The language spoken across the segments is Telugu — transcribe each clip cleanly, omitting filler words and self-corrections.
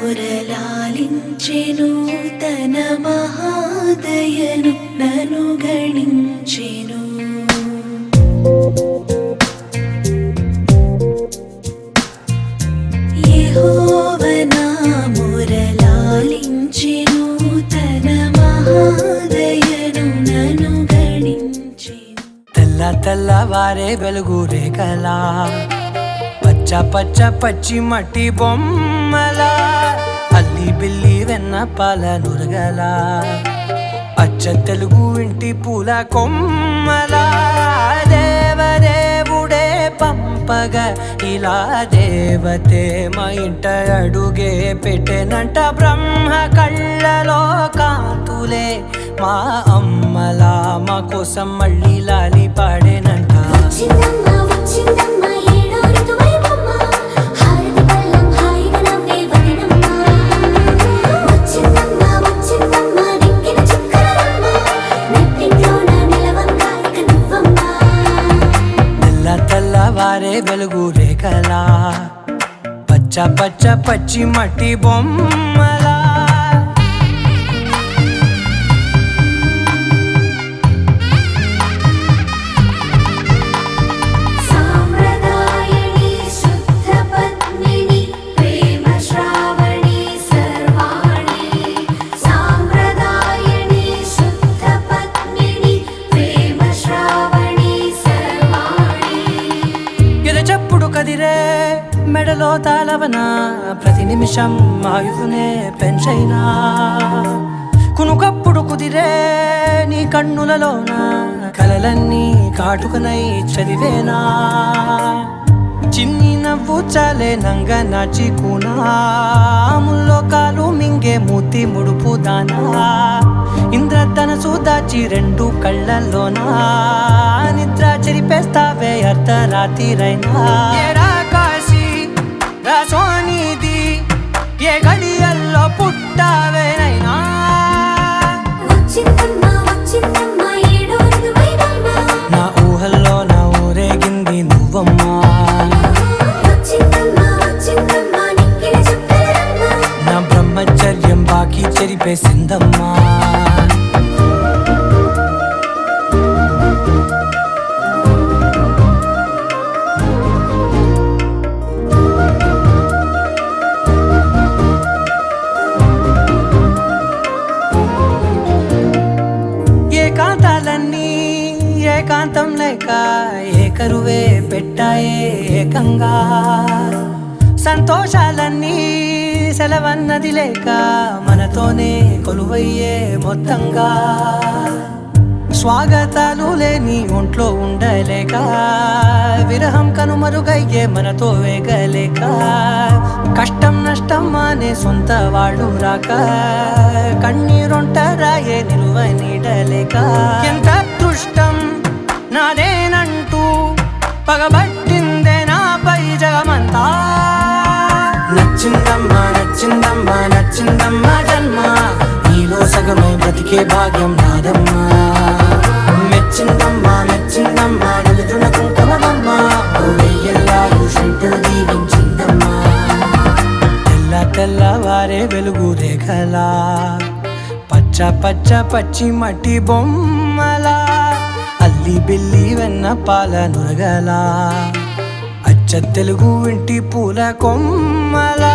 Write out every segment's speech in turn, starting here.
మురళాలించెను తన మహాదయను నను గణించెను యెహోవా నా మురళాలించెను తన మహాదయను నను గణించెను. తెల్లవారే వెలుగు రేఖలా పచ్చ పచ్చ పచ్చి మట్టి బొమ్మలా అల్లి బిల్లి వెన్న పాల నురగలా అచ్చ తెలుగు ఇంటి పూల కొమ్మలా దేవదేవుడే పంపగా ఇలా దేవతే మా ఇంట అడుగే పెట్టెనంట బ్రహ్మ కళ్ళలో కాంతులే మా అమ్మలా మా కోసం మళ్ళీ లాలి పాడేనంట. తెల్లవారే వెలుగు రేఖలా పచ్చ పచ్చ పచ్చి మట్టి బొమ్మలా కదిరే మెడలో తాళవన ప్రతి నిమిషం ఆయుధునే పెంచైనా కునుకప్పుడు కుదిరే నీ కన్నులలోన కలలన్నీ కాటుకనై చదివేనా చిన్ని నవ్వు చాలే నంగ నాచి కూనాముల్లో కాలు మింగే మూతి ముడుపు దానా ఇంద్రధనసు దాచి రెండు కళ్ళల్లోనా నిద్ర చెరిపేస్తావే అర్ధరాత్రిరైనా కాశీ రాసోనిది ఏ గడియల్లో పుట్టావేనైనా నా ఊహల్లో నా ఊరేగింది నువ్వమ్మా నా బ్రహ్మచర్యం బాకీ చెరిపేసిందమ్మా. ఏకాంతాలన్నీ ఏకాంతం లేక ఏకరువే పెట్టాయే ఏకంగా సంతోషాలన్నీ సెలవన్నది లేక మనతోనే కొలువయ్యే మొత్తంగా స్వాగతాలు లేని ఒంట్లో ఉండలేక విరహం కనుమరుగయ్యే మనతో వేగలేక కష్టం నష్టం అనే సొంత వాళ్ళు రాక కన్నీరొంటరాయే నిలువ నీడలేక ఎంత అదృష్టం నాదేనంటూ పగబట్టిందే నాపై జగమంతా. నచ్చిందమ్మా నచ్చిందమ్మా నచ్చిందమ్మా జన్మ నీలో సగమై బ్రతికే భాగ్యం నాదమ్మా. మెచ్చిందమ్మా మెచ్చిందమ్మా నిలుతున్న కుంకుమమ్మా వెయ్యల్లాయుషంటూ దీవించిందమ్మా. తెల్లవారే వెలుగు రేఖలా పచ్చ పచ్చ పచ్చి మట్టి బొమ్మలా అల్లి బిల్లి వెన్న పాల నురగలా అచ్చ తెలుగు ఇంటి పూల కొమ్మలా.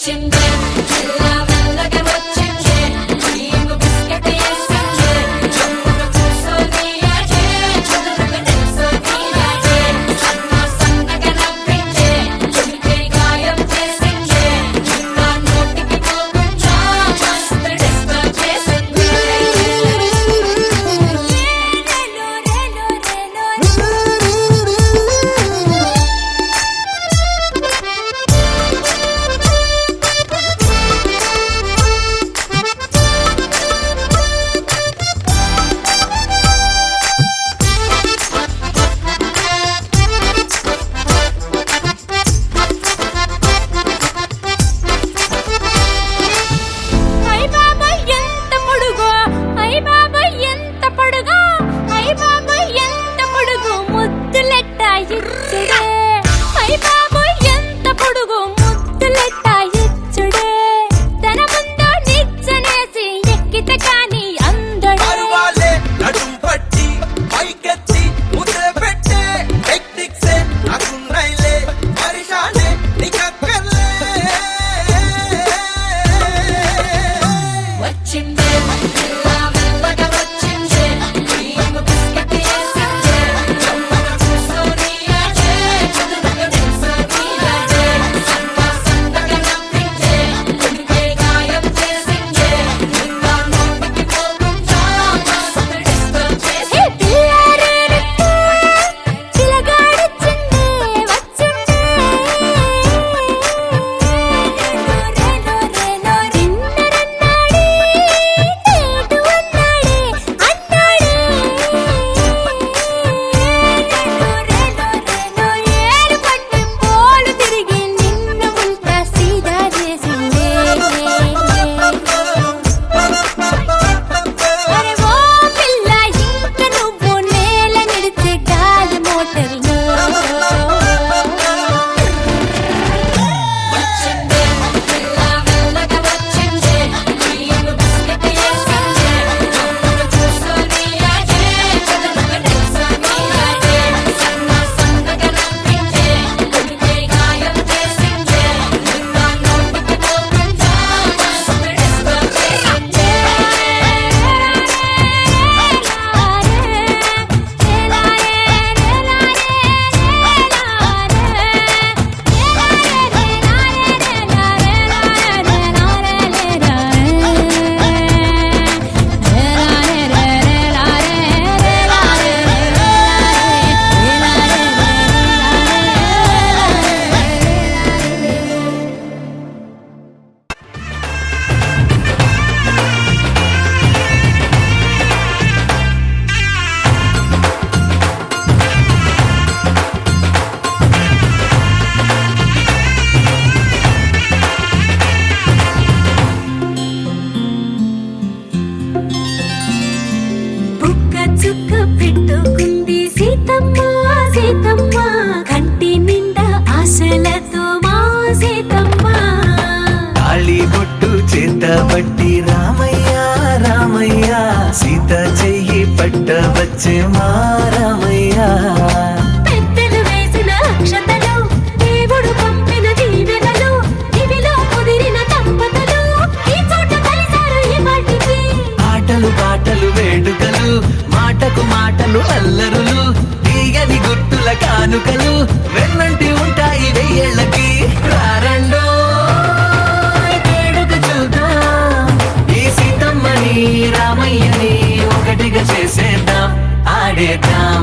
వచ్చిందే చిల్లా మెల్లగా వచ్చిందే నీకు బిస్కెట్ వేసిందే జమ్మున కూసోని ఆడే చదువుకు తెలుసోని ఆడే సన్నగా నవ్విందే చెవికే గాయం చేసిందే ఇంకా నోటికి పోకుండా మస్తు డిస్టర్బ్ చేసిందే ఐ బాబాయ్ ఎంత పొడుగో ఐ బాబాయ్ ఎంత పొడుగో ఐ బాబాయ్ ఎంత పొడుగు ముద్దులెట్ట ఇచ్చుడే ఐ బాబాయ్ ఎంత పొడుగు ముద్దులెట్ట ఇచ్చుడే తన ముందు నిచ్చనేసి ఎక్కిత కాని అందడు అరువాలే నడుం పట్టి పైకెత్తి ముద్ర పెట్టే టెక్నిక్సే నాకున్నాయిలే పరిశానే నీకక్కర్లే వచ్చిందే చిల్లా మెల్లగా వచ్చిందే నీకు బిస్కెట్ వేసిందే జమ్మున కూసోని ఆడే చదువుకు తెలుసోని ఆడే సన్నగా నవ్విందే చెవికే గాయం చేసిందే ఇంకా నోటికి పోకుండా మస్తు డిస్టర్బ్ చేసిందే పిల్లగాడొచ్చిందే వచ్చిందే తిన్నరన్నాడే నేటు అన్నాడే ఏరు పట్టి పోలు తిరిగి నిన్ను ఉల్టా సీదా చేసిందే అరే ఓ పిల్ల ఇంక నువ్వు నేల నిడిచే గాలి మోటర్లో వచ్చిందే పిల్ల మెల్లగా వచ్చిందే నీకు బిస్కెట్ వేసిందే జమ్మున కూసోని ఆడే చదువుకు తెలుసోని ఆడే సన్నగా నవ్విందే చెవికే గాయం చేసిందే ఇంకా నోటికి పోకుండా మస్తు డిస్టర్బ్ చేసిందే బుక్క చుక్క పెట్టుకుంది సీతమ్మ సీతమ్మ కంటి నిండా ఆశలతో మా సీతమ్మ తాళి బొట్టు చేత బట్టి రామయ్య రామయ్య సీత చెయ్యి పట్ట వచ్చే మా రామయ్య పెద్దలు వేసిన అక్షతలు దేవుడు పంపిన దీవెనలు ఇవిలో కుదిరిన దంపతులు ఈ చోట కలిసారు ఈ పాటికి ఆటలు పాటలు వేడుకలు మాటకు మాటలు అల్లరులు తీయని గుర్తుల కానుకలు వెన్నంటి ఉంటాయి వెయ్యేళ్ళకి రారండో వేడుక చూద్దాం ఈ సీతమ్మని రామయ్యని ఒకటిగా చేసేద్దాం ఆడేద్దాం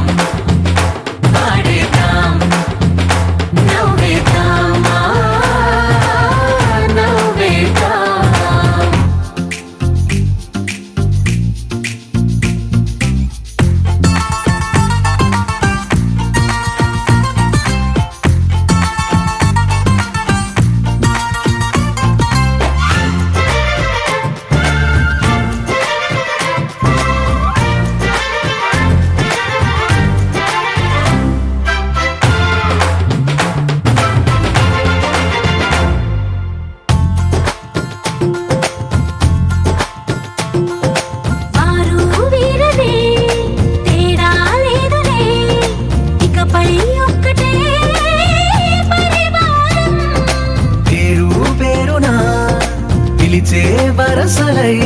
అసలై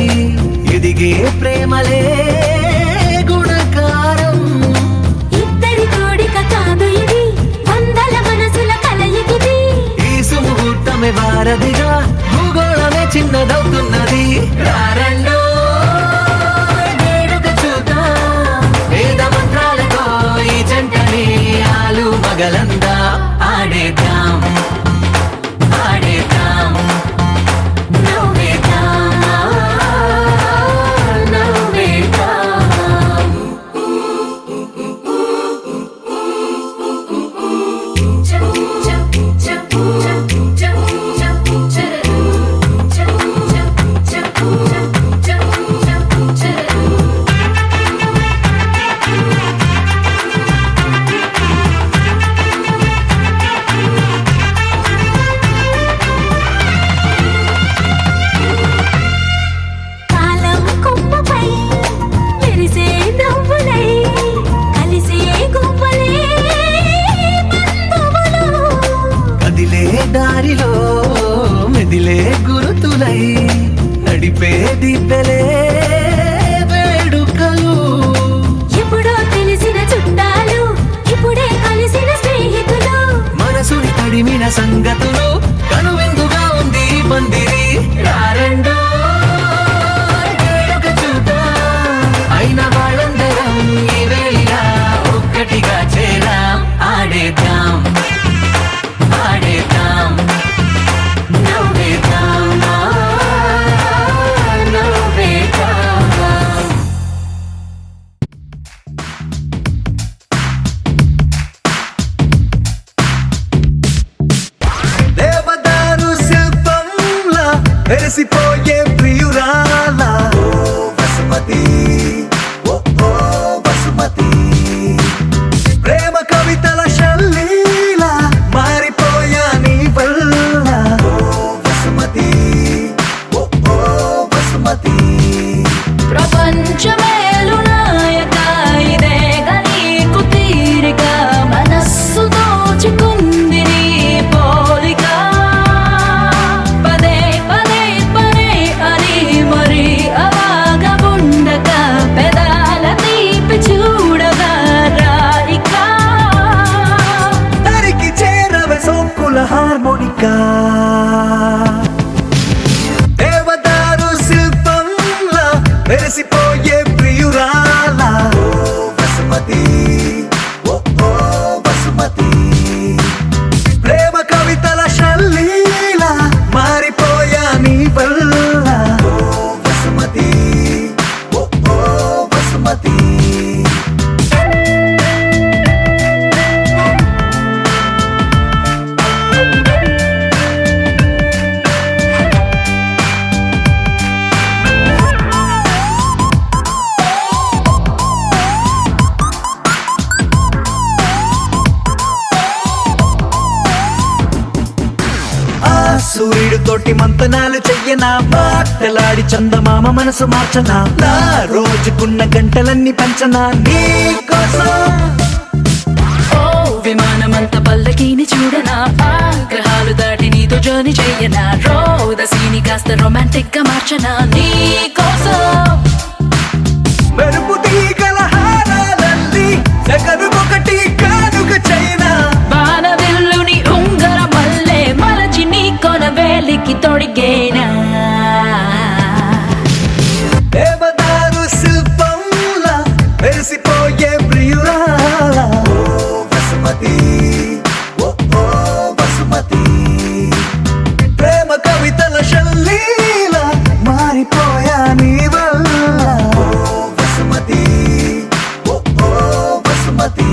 ఎదిగే ప్రేమలే గుణకారం. ఇద్దరి కోడిక కాదు ఇది, వందల మనసుల కలయికిది. ఈ సుముహూర్తమే వారధిగా భూగోళమే చిన్నదవుతున్నది. రారండో వేడుక చూద్దాం, వేద మంత్రాలతో ఈ జంటని ఆలు మగలందా ఆడేద్దాం ఆడేద్దాం నవ్వేద్దాం, నవ్వేద్దాం. కాలం కొమ్మపై మెరిసే నవ్వులై కలిసే గువ్వలే బంధువులు. కదిలే దారిలో మెదిలే గురుతులై నడిపే దిబ్బెలే వేడుకలు. ఎప్పుడో తెలిసిన చుట్టాలు, ఇప్పుడే కలిసిన స్నేహితులు. మనసుని తడిమిన సంగతులు కనువిందుగా ఉంది ఈ పందిరి. రారండో వేడుక చూద్దాం, అయిన వాళ్ళందరం ఈ వేళ ఒక్కటిగా చేరాం. ఆడేద్దాం ఆడేద్దాం నవ్వేద్దాం, నవ్వేద్దాం. దేవదారు శిల్పంలా వెలిసిపోయే ప్రియురాల వసుమతి, ఓ వసుమతి. ప్రేమ కవితల శల్లీల మారిపోయా నీ వల్ల వసుమతి, ఓ వసుమతి. ప్రపంచమేలు నాయక ఇదేగా నీకు తీరిక, మనస్సు దోచుకుంది నీ పోలిక. పదే పదే పదే అని మరి అవాగ ఉండక, పెదాల తీపి చూడగా రాయిక. తరికి చేరవే సోకుల హార్మోనికా. దేవదారు శిల్పంలా వెలిసిపోయే ప్రియురాల వసుమతి, ఓ వసుమతి. ప్రేమ కవితల శల్లీల మారిపోయా నీ వల్ల వసుమతి, ఓ వసుమతి. సూర్యుడు తోటి మంతనాలు చెయ్యనా, మాటలాడి చందమామ మనసు మార్చనా, నా రోజుకున్న గంటలన్నీ పంచనా నీ కోసం. ఓ విమానమంత పల్లకీని చూడనా, ఆగ్రహాలు దాటి నీతో జర్నీ చెయ్యనా, రోదసీని కాస్త రొమాంటిక్ గా మార్చనా నీ కోసం. మెరుపు తీగల హారాలల్లి సగరుకొకటి కానుక చైనా, బాణవిల్లుని ఉంగర మల్లె మలచి నీ కొన వేలికి తొడిగేనా. దేవదారు శిల్పంలా వెలిసిపోయే ప్రియురాల వసుమతి, ఓ వసుమతి. ప్రేమ కవితల శల్లీల మారిపోయా నీ వల్ల వసుమతి, ఓ వసుమతి.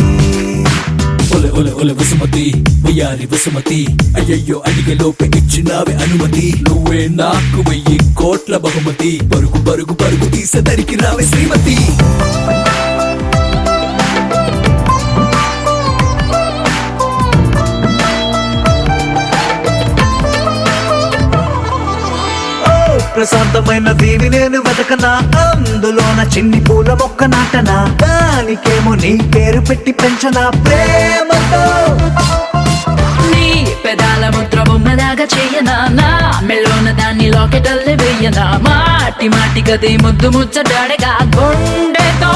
ఒలె ఒలె ఒలె వసుమతి, వయ్యారి వసుమతి. అయ్యయ్యో అడిగే లోపే ఇచ్చినావే అనుమతి. నువ్వే నాకు 1000 కోట్ల బహుమతి. పరుగు పరుగు పరుగు తీసదరికి రావే శ్రీమతి. ప్రశాంతమైన దీవి నేను వెతకనా, అందులోన చిన్ని పూల మొక్క నాటనా, దానికేమో నీ పేరు పెట్టి పెంచనా ప్రేమతో. నీ పెదాల ముద్ర బొమ్మలాగా చేయనా, నా మెల్లోన దాన్ని రాకెటల్లే వెయ్యనా మాటి మాటి గది ముద్దు ముచ్చటాడగా గుండెతో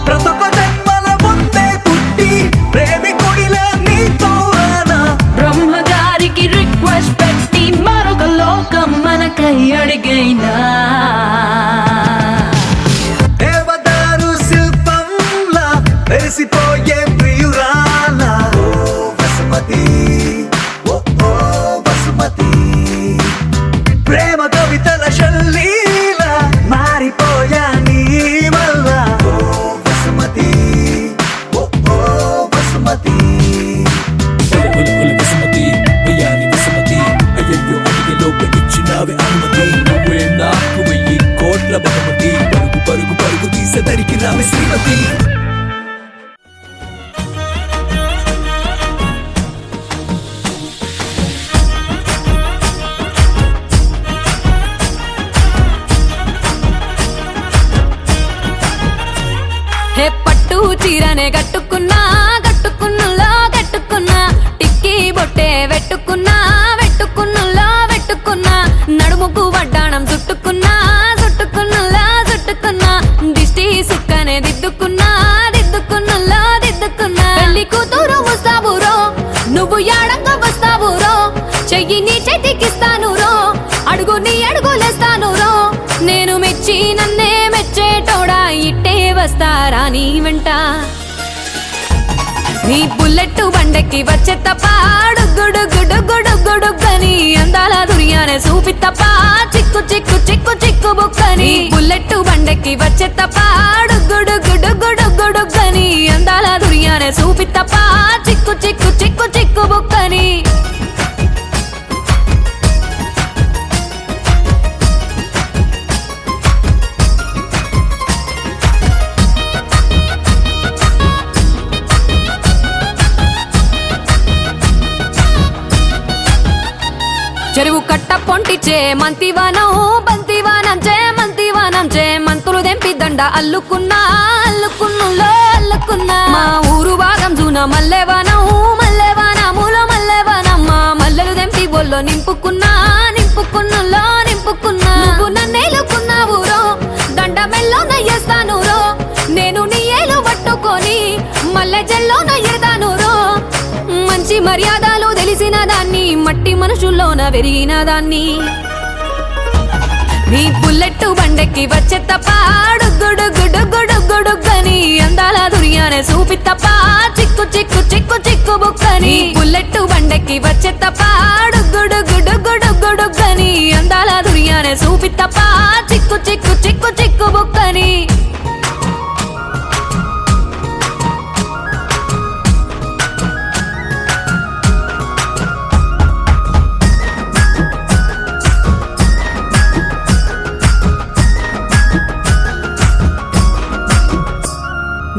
ప్రతొక జన్మల ముందే పుట్టి ప్రేమికుడిలా నీతో రానా బ్రహ్మగారికి రిక్వెస్ట్ పెట్టి మరొక లోకం మనకై అడిగైనా దేవదారు శిల్పంలా వెలిసిపోయే ప్రియురాలా ఓ వసుమతి ఓ ఓ వసుమతి ప్రేమ కవితల శల్లీలా మారిపోయా నీ వల్ల ఓ వసుమతి ఓ ఓ వసుమతి వసుమతి వయ్యారి వసుమతి అయ్యయ్యో అడిగేలోపు ఇచ్చినావే అనుమతి నువ్వే నాకు 1000 కోట్ల బహుమతి పరుగు పరుగు పరుగు తీసేదరికి రావే శ్రీమతి హే పట్టు చీరనే కట్టుకున్నా కట్టుకున్నులో కట్టుకున్నా టిక్కీ బొట్టే వెట్టుకున్నా వెట్టుకున్నులో వెట్టుకున్నా నడుముకు వడ్డాణం చుట్టుకున్నా చుట్టుకున్నులో చుట్టుకున్నా దిష్టి సుక్కనే దిద్దుకున్నా దిద్దుకున్నులో దిద్దుకున్నా పెళ్లి కూతురు ముస్తాబురో నువ్వు యాడంగా వస్తావురో చెయ్యి నీ చేతికిస్తాను రో అడుగు నీ అడుగులేస్తాను రో నేను మెచ్చి నన్నే మెచ్చేటోడా ఇట్టే వస్తారా నీ వెంట నీ బుల్లెట్ బండెక్కి వచ్చే తప్ప గుడుగుడుగుడుగుడుగుడుగని అందాల దుర్యానే చూపి తప్ప చిక్కు చిక్కు చిక్కు చిక్కు బుక్కని బుల్లెట్ బండెక్కి వచ్చే తప్ప గుడుగుడుగుడుగుడుగని అందాల దుర్యానే చూపి తప్ప చిక్కు చిక్కు చిక్కు చిక్కు బుక్కని చెరువు కట్ట పొంటిచే మంతివానం బంతివానం చే మంతివానం చే మంతులు దెంపి దండ అల్లుకున్నా అల్లుకున్నులో అల్లుకున్నా మా ఊరు భాగం జూన మల్లెవానం మల్లెవానములో మల్లెవానమ్మ మల్లెలు దెంపి బొల్లో నింపుకున్నా నింపుకున్నులో నింపుకున్నా నువ్వు నన్నేలుకున్నావు రో దండ మెల్లో నయ్యేస్తాను రో నేను నీ ఏలు పట్టుకొని మల్లె జల్లో నయ్యేదాను రో మంచి మర్యాదలు తెలిసిన దాన్ని మట్టి మనుషుల్లోన పెరిగిన దాన్ని నీ బుల్లెట్ బండెక్కి వచ్చే తప్ప గుడుగుడుగుడుగుడుగని అందాల దుర్యానే చూపి తప్ప చిక్కు చిక్కు చిక్కు చిక్కు బుక్కని బుల్లెట్ బండెక్కి వచ్చే తప్ప గుడుగుడుగుడుగుడుగని అందాల దుర్యానే చూపి తప్ప చిక్కు చిక్కు చిక్కు చిక్కు బుక్కని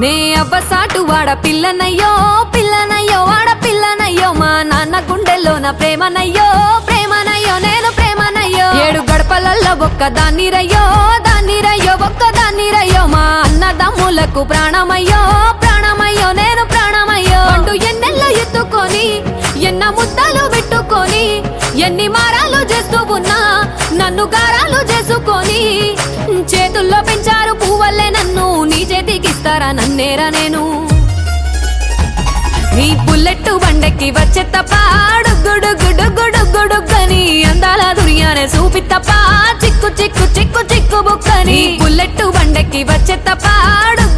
నే అవ్వసాటు వాడ పిల్లనయ్యో పిల్లనయ్యో వాడ పిల్లనయ్యో మా నాన్న గుండెల్లోన ప్రేమనయ్యో ప్రేమనయ్యో నేను ప్రేమనయ్యో 7 గడపలల్లో ఒక్క దాన్నిరయ్యో దాన్నిరయ్యో ఒక్క దాన్నిరయ్యో మా అన్నదమ్ములకు ప్రాణమయ్యో ప్రాణమయ్యో నేను ప్రాణమయ్యో అంటూ ఎన్నెల్లో ఎత్తుకొని ఎన్న ముద్దలు పెట్టుకొని ఎన్ని మారాలు చేస్తూ ఉన్నా నన్ను గారాలు చేసుకొని చేతుల్లో పెంచారు పువ్వల్లే నన్ను నీ చేతికిస్తారా నన్నేరా నేను నీ బుల్లెట్ బండెక్కి వచ్చే తప్ప గుడుగుడుగుడుగుడుగని అందాల దుర్యానే చూపి తప్ప చిక్కు చిక్కు చిక్కు చిక్కు బుక్కని బుల్లెట్ బండెక్కి వచ్చే తప్ప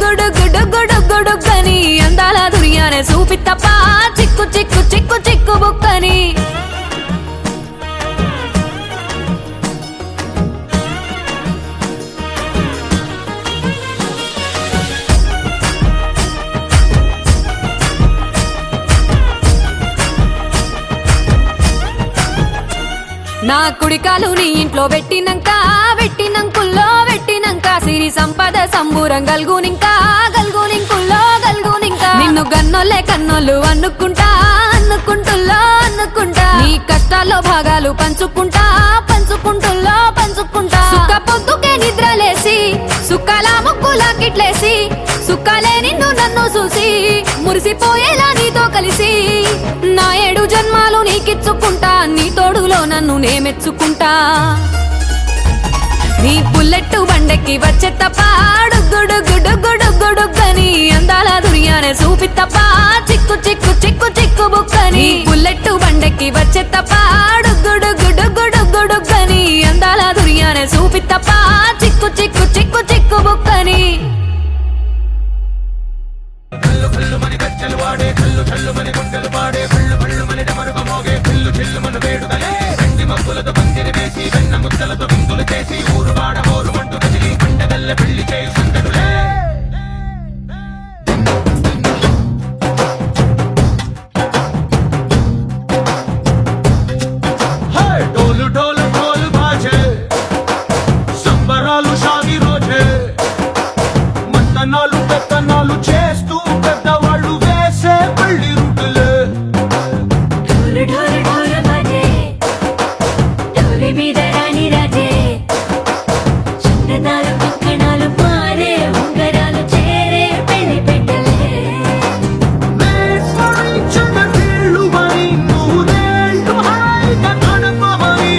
గుడుగుడుగుడుగుడుగని అందాల దుర్యానే చూపి తప్ప చిక్కు చిక్కు చిక్కు చిక్కు బుక్కని నా కుడికాలు నీ ఇంట్లో పెట్టినంక పెట్టినంకుల్లో పెట్టినంక సిరి సంపద సంబూరం గల్గునింకా గల్గునింకుల్లో గల్గునింకా నిన్ను గన్నోళ్ళే కన్నోళ్ళు అనుకుంటా అనుకుంటుల్లో అనుకుంటా నీ కష్టాల్లో భాగాలు పంచుకుంటా పంచుకుంటుల్లో పంచుకుంటా సుఖ పొద్దుకే నిద్రలేసి సుఖాల ముక్కులా కిట్లేసి సుఖాలే నిన్ను నన్ను చూసి మురిసిపోయేలా నీతో కలిసి నా 7 జన్మాలు నీకిచ్చుకుంటా నీతో జోడులో నన్ను నే మెచ్చుకుంటా నీ బుల్లెట్టు బండెక్కి వచ్చే తప్ప గుడుగుడుగుడుగుడుగుడుగని అందాల దుర్యానే చూపి తప్ప చిక్కు చిక్కు చిక్కు చిక్కు బుక్కని బుల్లెట్టు బండెక్కి వచ్చే తప్ప గుడుగుడుగుడుగుడుగని అందాల దుర్యానే చూపి తప్ప చిక్కు చిక్కు చిక్కు చిక్కు బుక్కని డోలు డోలు డోలు బాజే సంబరాలు షాది రోజే మంతనాలు పెత్తనాలు చేస్తూ పెద్దవాళ్ళు వేసే పళ్ళి రూటులే ఢోలు ఢోలు ఢోలు బాజే ఢోలి మీద రాణి రాజే చందనాలు కంకణాలు మారే ఉంగరాలు చేరే పెళ్లి పెట్టలే చెడ్డీళ్ళు మరి నూరేళ్ళు హాయిగా గడపమని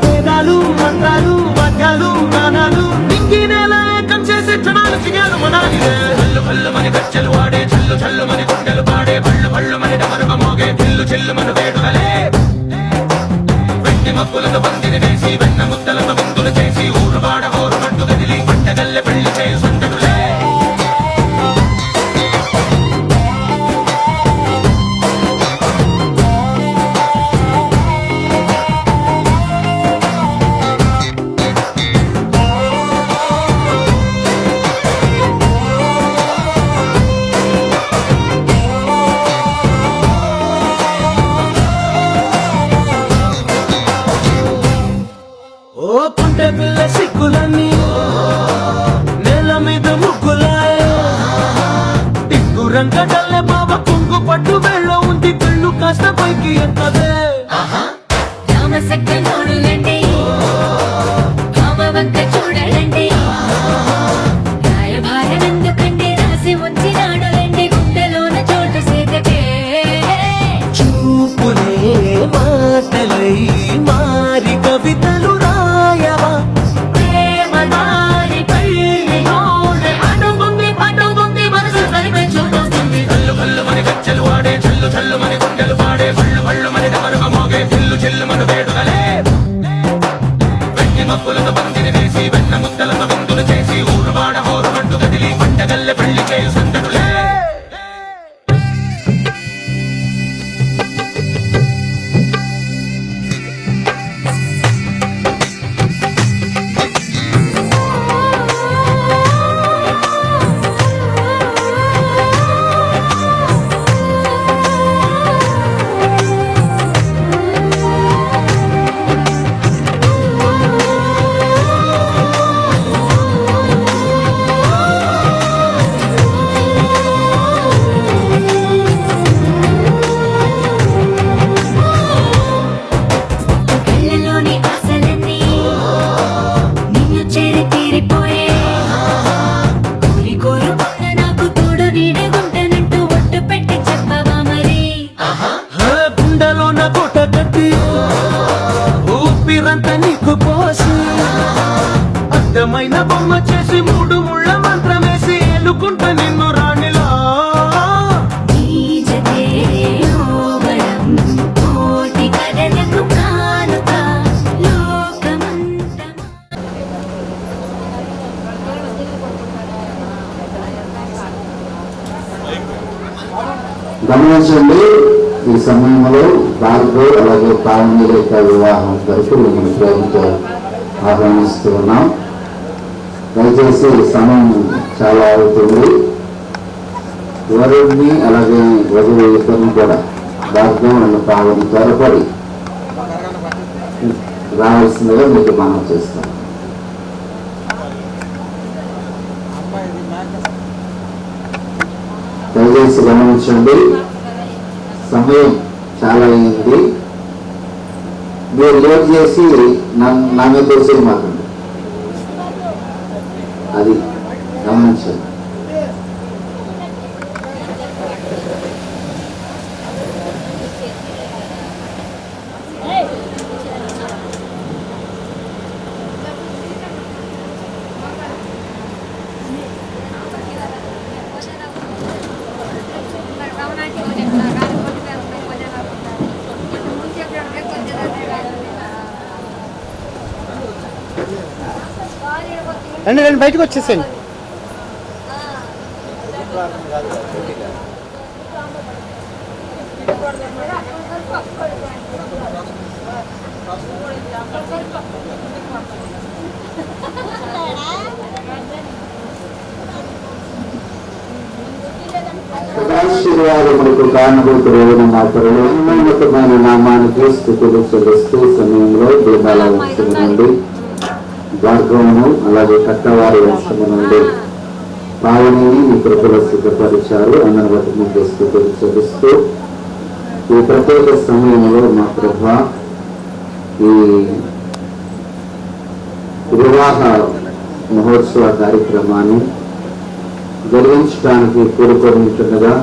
వేదాలు మంత్రాలు వాద్యాలు గానాలు నింగి నేల ఏకం చేసే క్షణాలు చిగాలు మనాలిదే హల్లు హల్లు మని గజ్జలు వాడే చల్లు చల్లు మని గుండెలు పాడే పళ్ళు పళ్ళు మని డమరుగ మోగే పిల్లు చిల్లు మన వేడుకలే వెండి మబ్బులతో పందిరి వేసి వెన్న ముద్దలతో విందులు చేసి ఊరు వాడ హోరు మట్టు కదిలి పంటగల్లె పెళ్లి చేయి సందడులే ఓ పుంటె పిల్ల సిక్కులన్నీ నేల మీద ముగ్గులాయ టిక్కు రంగడల్లె బాబ కుంగు పట్టు వెళ్ళ ఉంది పెళ్ళు కాస్త పైకి ఎత్తదే రామసక్క నోడులండి భామవంక చూడలండి రాయభారం ఎందుకండి రాసి ఉంచినాడులండి గుండెలోన చోటు సేదకే చూపులే మాటలై మారి కవితలు రాయవా ప్రేమ దారి పెళ్లి నోడు అడుగుంది పడుగుంది మనసు కలిపే చూడుతుంది కల్లు కల్లు మని గజ్జలు వాడే చల్లు చల్లు మని గుండెలు పాడే పళ్ళు పళ్ళు మని డమరుగ మోగే పిల్లు చిల్లు మన వేడుకలే వెండి మబ్బులతో పందిరి వేసి వెన్న ముద్దలతో విందులు చేసి ఊరు వాడ హోరు మట్టు కదిలి పంటగల్లె పెళ్లి చేయి సందడులే కళ్ళలోని ఆశలన్నీ నిన్ను చేరి తీరిపోయే కోరి కోరుకున్న నాకు తోడు నీడగుంటానంటూ ఒట్టు పెట్టి చెప్పవా మరి గుండెలో నా కోట కట్టి ఊపిరంతా నీకు పోసి అర్థమైన బొమ్మ చేసి మూడు ముళ్ళ మంత్రమేసి ఎలుకుంటా నిన్ను రాణిలా నీ జతే యోగడం కోటి కథలకు కానుక లోకమంతా గమనించండి, ఈ సమయంలో భార్గవ్ అలాగే పావని రేఖ వివాహం కొరకు మిమ్మల్ని ప్రేమతో ఆహ్వానిస్తూ ఉన్నాం. దయచేసి సమయం చాలా అవుతుంది. వరుడిని అలాగే వధువు ఇద్దరిని కూడా భార్గవ్ అండ్ పావని త్వరపడి రావాల్సిందిగా మీకు మనం చేస్తాం. దయచేసి గమనించండి, సమయం చాలా అయింది. మీరు లేట్ చేసి నా మీద దోసేది మాకండి, అది గమనించండి. రండి రండి బయటకు వచ్చేసేయండి. ఆశీర్వాదములకు కారణభూతులైన మా పరలోకమైన నామానికి స్థుతులు చెల్లిస్తూ సమయంలో దీపాల వంశము నుండి భార్గవను అలాగే కట్టవారి వంశము నుండి పావనిని మీ కృపలో సిద్ధపరిచారు. అందరి బట్టి మీకు స్థుతులు చెల్లిస్తూ ఈ ప్రత్యేక సమయంలో మా ప్రభా ఈ వివాహ మహోత్సవ కార్యక్రమాన్ని జరిగించడానికి కూడుకొనింటుండగా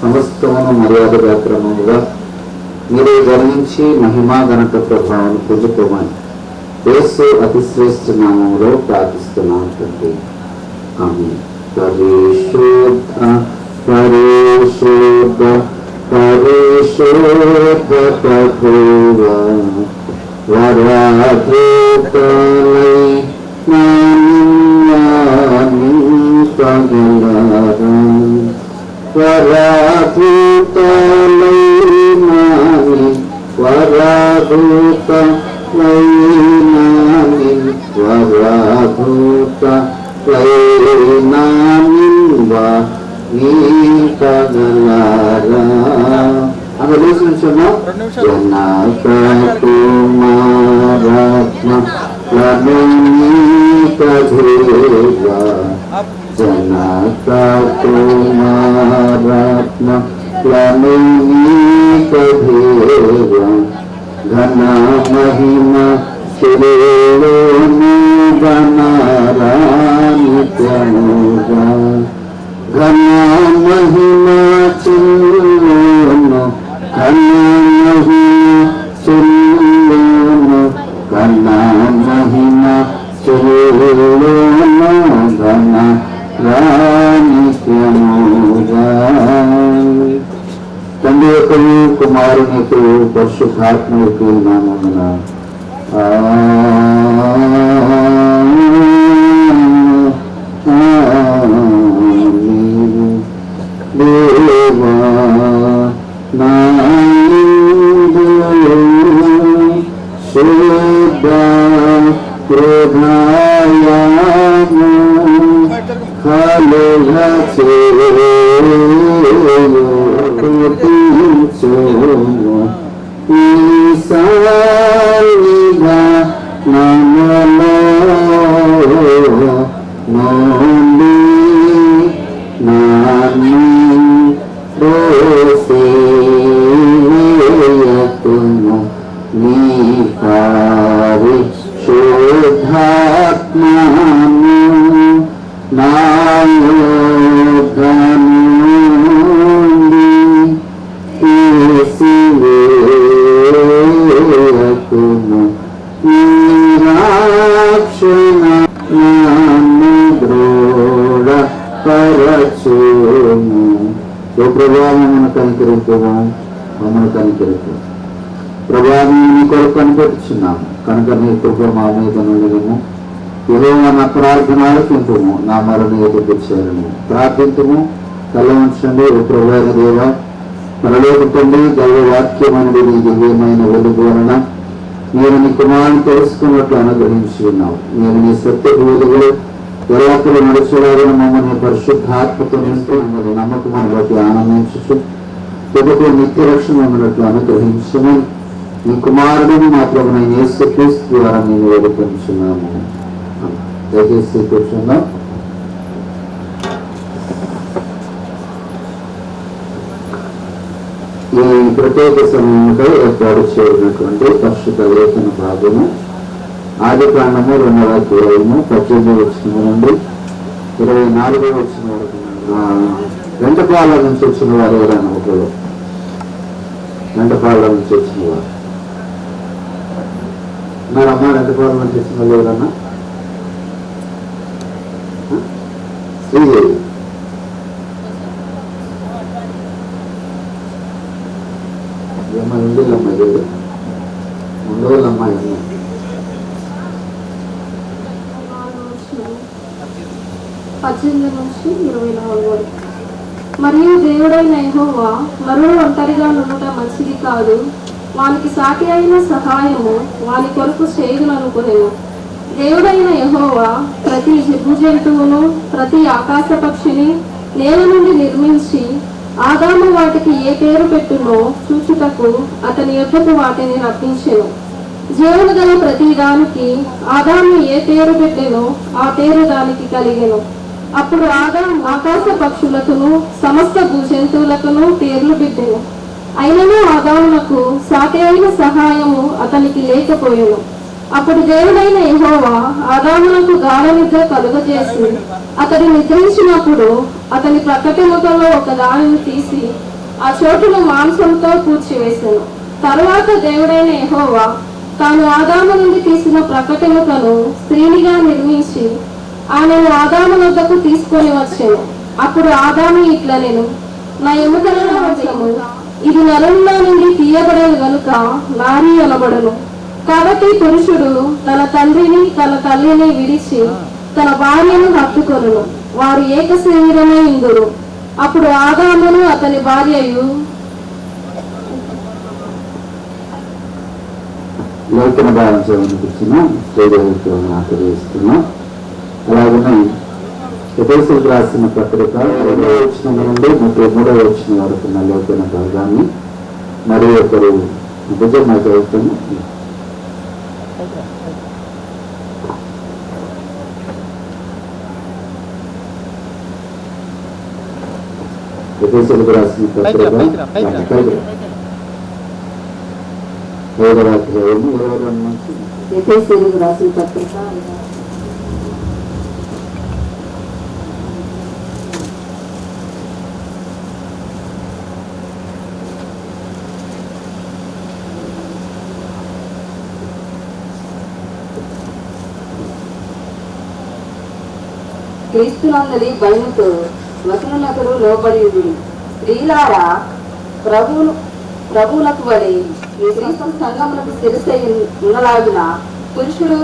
సమస్తమును మర్యాదగా క్రమముగా మీరే జరిగించి మహిమా ఘనత ప్రభావం పొందుకోమని యేసు అతి శ్రేష్ఠ నామములో ప్రార్థిస్తున్నాం తండ్రి. ఆమేన్. పరిశుద్ధ పరిశుద్ధ పరిశుద్ధ ప్రభువా వరాధితులై ఘన మహిమ శిరోను గణరానిత్యముగా ఘన మహిమ చిల్లును ఘన మహిమ చిల్లును ఘన మహిమ చిల్లును ఘన రానిత్యముగా తండ్రి యొక్క కుమారుని యొక్క పరిశుద్ధాత్మ యొక్క నామమున దేవా శుద్ధ హృదయాము ప్రభావమును కనికరించము, మమ్మల్ని కనికరించము. ప్రభావం నీ కొరకు కనిపెట్టుచున్నాము కనుక నీ కృప మా మీద నుండిము. యెహోవా నా ప్రార్థన ఆలకింపుము, నా మరణ ఎదుగు చేరము. ప్రార్థించము, కళ్ళ ఉంచండి. ఓ ప్రభువైన దేవా, పరలోక తండ్రి, దైవ వాక్యమనుడు నీ దివ్యమైన వెలుగు వలన నేను నీ కుమారుని తెలుసుకున్నట్లు అనుగ్రహించి ఉన్నావు. నేను నీ సత్య బోధకులు ఎల్లప్పుడూ నడుచులాగిన మమ్మల్ని పరిశుద్ధాత్మతో నింపి నమ్మకం బట్టి ఆనందించు తుదకు నిత్య రక్షణ ఉన్నట్లు అనుగ్రహించమని నీ కుమారుడిని మా ప్రభువైన యేసుక్రీస్తు ద్వారా నేను వేడుకొంచున్నాము. దయచేసి కూర్చుందాం. ఈ ప్రత్యేక సమయంలో ఏర్పాటు చేయనటువంటి పరిశుద్ధ లేఖన భాగము ఆది కాండము 2వ అధ్యాయము 18వ వచనం నుండి 24వ వచనం వరకు. వెంటపాల నుంచి వచ్చిన వారు ఎవరైనా ఒకరు? వెంటపాల నుంచి వచ్చిన వారు ఉన్నారమ్మా? వెంటపాల నుంచి వచ్చిన వాళ్ళు ఎవరన్నా? శ్రీదేవి అమ్మాయి ఉండేది, అమ్మాయి లేదు, ఉండేవాళ్ళు అమ్మాయి అమ్మాయి 18-24 వరకు. మరియు దేవుడైన యెహోవా నరుడు ఒంటరిగా నుండుట మంచిది కాదు, వానికి సాటి అయిన సహాయము వాని కొరకు చేయుననుకొనెను. దేవుడైన యెహోవా ప్రతి భూజంతువును ప్రతి ఆకాశ పక్షిని నేల నుండి నిర్మించి ఆదాము వాటికి ఏ పేరు పెట్టునో చూచుటకు అతని యొద్దకు వాటిని రప్పించెను. జీవము గల ప్రతి దానికి ఆదాము ఏ పేరు పెట్టెనో ఆ పేరు దానికి కలిగెను. అప్పుడు ఆదాము ఆకాశ పక్షులకును సమస్త భూజంతువులకును పేర్లు పెట్టెను. అయినను ఆదామునకు సాటి అయిన సహాయము అతనికి లేకపోయెను. అప్పుడు దేవుడైన యెహోవా ఆదామునకు గాఢ నిద్ర కలుగజేసి అతడు నిద్రించినప్పుడు అతని ప్రక్కటెముకలో ఒక దానిని తీసి ఆ చోటును మాంసంతో పూడ్చివేసెను. తరువాత దేవుడైన యెహోవా తాను ఆదాము నుండి తీసిన ప్రక్కటెముకను స్త్రీనిగా నిర్మించి ఆమెను ఆదాము వద్దకు తీసుకొని వచ్చెను. అప్పుడు ఆదాము ఇట్లనెను, నా ఎముకలలో వచ్చము ఇది నరుల్లో నుండి తీయబడేది గనుక నారీ అనబడను. కాబట్టి పురుషుడు తన తండ్రిని తన తల్లిని విడిచి తన భార్యను హత్తుకొనును, వారు ఏక శరీరమై ఇందురు. అప్పుడు ఆదామును అతని భార్యయు లేఖన భావం చదివించిన శ్రీదేవిని ఆశీర్వదిస్తున్నాం. అలాగనే ఎఫెసీయులకు రాసిన పత్రిక 2వ వచనం నుండి 33వ వచనం వరకు ఉన్న లేఖన భాగాన్ని మరి ఒకరు భుజంగా చదువుతున్నాం. ఎఫెసీయులకు రాసిన పత్రిక 5వ అధ్యాయము 22 నుంచి ఎఫెసీయులకు రాసిన పత్రిక క్రీస్తునందలి భయముతో వచనమునకు లోబడి స్త్రీలారా ప్రభువులకు వలె మీ క్రీస్తు సంఘమునకు శిరసై ఉన్నలాగున పురుషుడు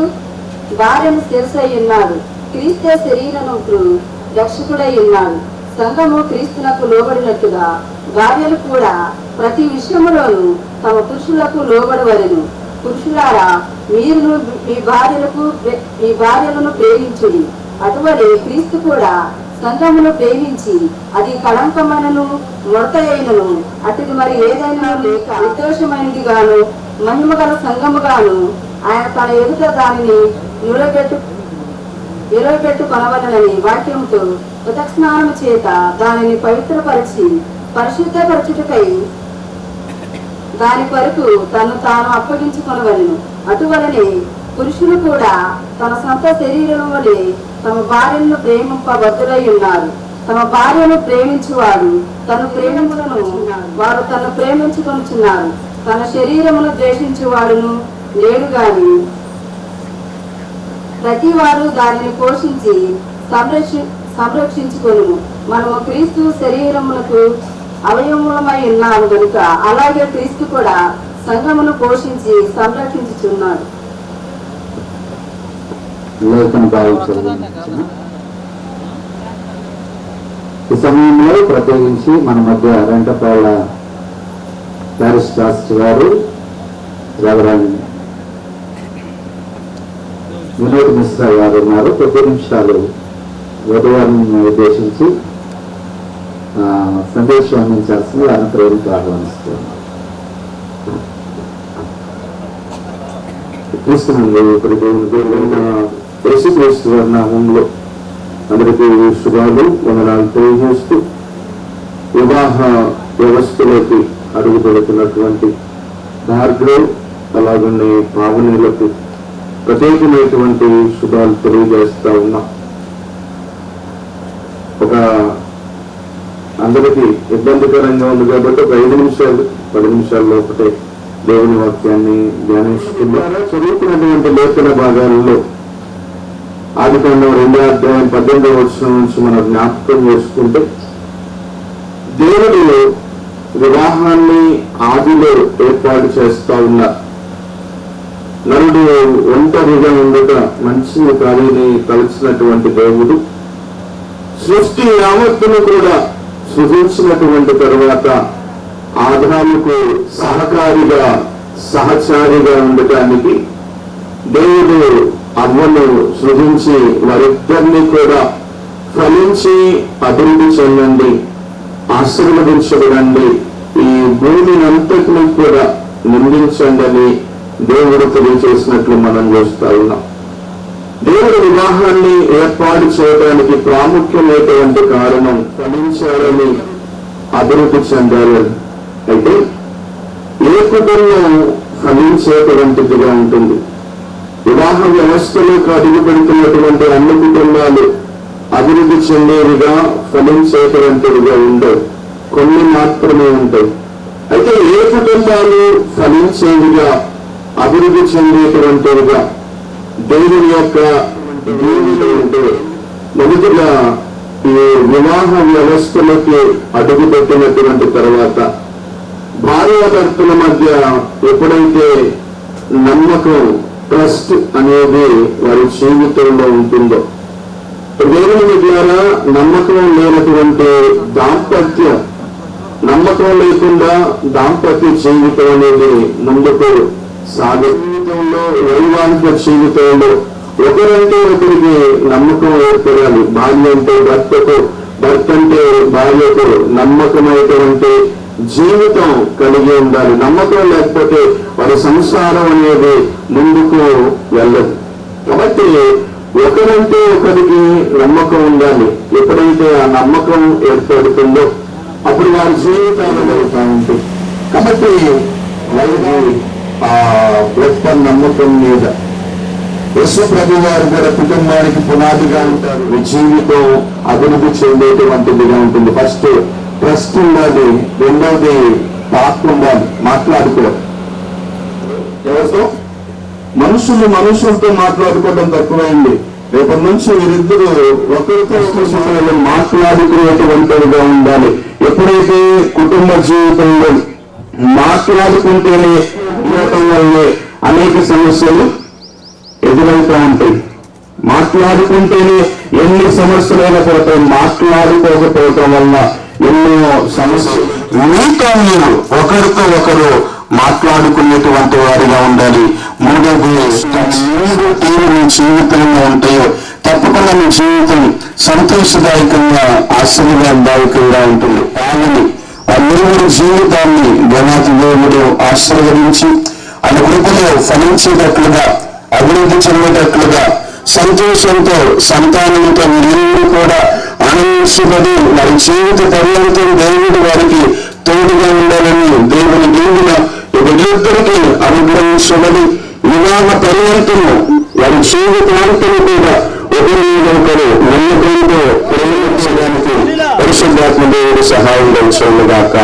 భార్యను శిరసై ఉన్నాడు. క్రీస్తే శరీరముకు రక్షకుడై ఉన్నాడు. సంఘము క్రీస్తునకు లోబడినట్టుగా భార్యలు కూడా ప్రతి విషయములోనూ తమ పురుషులకు లోబడవలెను. పురుషులారా మీరు మీ భార్యలను ప్రేమించుడి. అటువలే క్రీస్తు కూడా సంఘమును ప్రేమించి అది కళంకమైనను ముడతయైనను అటుది మరి ఏదైనా లేక నిర్దోషమైనది గాను మహిమ గల సంఘముగాను ఆయన తన ఎదుట దానిని నిలవబెట్టు కొనవలనని వాక్యముతో ఉదకస్నానము చేత దానిని పవిత్రపరిచి పరిశుద్ధపరచుటకై దాని కొరకు తను తాను అప్పగించుకొనవలెను. అటువలనే పురుషులు కూడా తన సొంత శరీరం వలె తమ భార్యను ప్రేమింపబద్ధులై ఉన్నారు. తమ భార్యను ప్రేమించువాడు తను ప్రేమించును, వారు తను ప్రేమించుకొనుచున్నారు. తన శరీరమును ద్వేషించువాడును లేడు గాని ప్రతి వారు దానిని పోషించి సంరక్షించుకొను. మనము క్రీస్తు శరీరములకు అవయవములమై ఉన్నాము కనుక అలాగే క్రీస్తు కూడా సంఘమును పోషించి సంరక్షించుచున్నాడు. లేఖన భావం చదివించిన ఈ సమయంలో ప్రత్యేకించి మన మధ్య రెంటపాళ్ళ ప్యారిస్ పాస్టర్ గారు రెవరెండ్ వినోద్ మిశ్రా గారు ఉన్నారు. కొద్ది నిమిషాలు వధువారిని ఉద్దేశించి సందేశం అందించాల్సింది అనంతరం ఆహ్వానిస్తున్నారు. క్రీస్తునందు యేసుక్రీస్తు వారి నామములో అందరికీ శుభాలు వందనాలు తెలియజేస్తూ వివాహ వ్యవస్థలోకి అడుగు పెడుతున్నటువంటి భార్గవ్ అలాగనే పావనీలకు ప్రత్యేకమైనటువంటి శుభాలు తెలియజేస్తా ఉన్నా. ఒక అందరికీ ఇబ్బందికరంగా ఉంది కాబట్టి ఒక 5 నిమిషాలు 10 నిమిషాల్లో ఒకటే దేవుని వాక్యాన్ని ధ్యానించుకుంటారా. చదువుకున్నటువంటి లేఖన భాగాలలో ఆదికాండం 2వ అధ్యాయం 18వ వచనం నుంచి మనం జ్ఞాపకం చేసుకుంటే దేవుడు వివాహాన్ని ఆదిలో ఏర్పాటు చేస్తా ఉన్నారు. నరుడు ఒంటరిగా ఉండట మంచిది కాదని తలచినటువంటి దేవుడు సృష్టి యావత్తును కూడా సృజించినటువంటి తరువాత ఆదాముకు సహకారిగా సహచారిగా ఉండటానికి దేవుడు అవ్వను సృజించి వారిద్దరినీ కూడా ఫలించి అభివృద్ధి చెందండి, ఆశీర్వదించబడండి, ఈ భూమిని అంతటినీ కూడా నిందించండి అని దేవుడు తెలియజేసినట్లు మనం చూస్తా ఉన్నాం. దేవుడు వివాహాన్ని ఏర్పాటు చేయడానికి ప్రాముఖ్యమైనటువంటి కారణం ఫలించాలని, అభివృద్ధి చెందాలని. అయితే ఏ కుటుంబం ఫలించేటువంటిదిగా ఉంటుంది? వివాహ వ్యవస్థలోకి అడుగు పెడుతున్నటువంటి అన్ని కుటుంబాలు అభివృద్ధి చెందేవిగా ఫలించేటువంటివిగా ఉండవు, కొన్ని మాత్రమే ఉంటాయి. అయితే ఏ కుటుంబాలు ఫలించేవిగా అభివృద్ధి చెందేటువంటివిగా దేవుని యొక్క దీవులు ఉంటే మొదటిగా ఈ వివాహ వ్యవస్థలోకి అడుగు పెట్టినటువంటి తర్వాత భార్యాభర్తల మధ్య ఎప్పుడైతే నమ్మకం, ట్రస్ట్ అనేది వారి జీవితంలో ఉంటుందో, దేవుని ద్వారా నమ్మకం లేనటువంటి దాంపత్యం, నమ్మకం లేకుండా దాంపత్య జీవితం అనేది ముందుకు సాగే జీవితంలో, వైవాహిక జీవితంలో ఒకరంటే ఒకరికి నమ్మకం ఏర్పడాలి. భార్య అంటే భర్తకు, భర్త అంటే భార్యకు నమ్మకమైనటువంటి జీవితం కలిగి ఉండాలి. నమ్మకం లేకపోతే వారి సంసారం అనేది ముందుకు వెళ్ళదు. కాబట్టి ఒకరంటే ఒకరికి నమ్మకం ఉండాలి. ఎప్పుడైతే ఆ నమ్మకం ఏర్పడుతుందో అప్పుడు వారి జీవితాలు జరుగుతూ ఉంటాయి. కాబట్టి వారికి ఆ గొప్ప నమ్మకం మీద యేసు ప్రభు వారి గారి కుటుంబానికి పునాదిగా ఉంటారు. మీ జీవితం అభివృద్ధి చెందేటువంటిదిగా ఉంటుంది. ఫస్ట్ ట్రస్ట్ ఉండాలి, రెండవది టాక్ ఉండాలి, మాట్లాడుకోవాలి. ఎవరితో? మనుషులతో మాట్లాడుకోవడం తక్కువైంది. రేపటి నుంచి వీరిద్దరూ ఒకరితో ఒకరు మాట్లాడుకునేటువంటివిగా ఉండాలి. ఎప్పుడైతే కుటుంబ జీవితంలో మాట్లాడుకుంటేనే ఉండటం వల్లే అనేక సమస్యలు ఎదురవుతూ ఉంటాయి. మాట్లాడుకుంటేనే ఎన్ని సమస్యలైనా పడతాయి. మాట్లాడుకోకపోవటం వల్ల ఎన్నో సమస్యలు. మీతో మీరు ఒకరితో ఒకరు మాట్లాడుకునేటువంటి వారిగా ఉండాలి. మూడోది, మూడు తీరు జీవితంలో ఉంటాయో తప్పకుండా మీ జీవితం సంతోషదాయకంగా, ఆశీర్వాదదాయకంగా ఉంటుంది. కానీ ఆ మూడు జీవితాన్ని గణాతి దేవుడు ఆశీర్వదించి ఆ కృపలో ఫలించేటట్లుగా, అభివృద్ధి చెందేటట్లుగా, సంతోషంతో సంతానంతో వీరు కూడా ఆనందించబడి వారి జీవిత పర్యంతం దేవుడు వారికి తోడుగా ఉండాలని దేవుని దీవుల వీరిద్దరికీ అనుగ్రహించబడి వివాహ పర్యంతము వారి జీవితాంతము కూడా ఒకరి మీద ఒకరు నమ్మకంతో ప్రేమించడానికి పరిశుద్ధాత్మ దేవుడు సహాయం కలిసేగాక.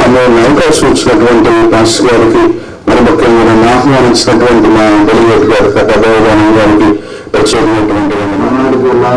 అనే అవకాశం ఇచ్చినటువంటి పాస్టర్ గారికి, మరి ముఖ్యంగా నన్ను ఆహ్వానించినటువంటి మా బలివేట్ గారికి, కథాభావానంద గారికి ప్రత్యేకమైనటువంటి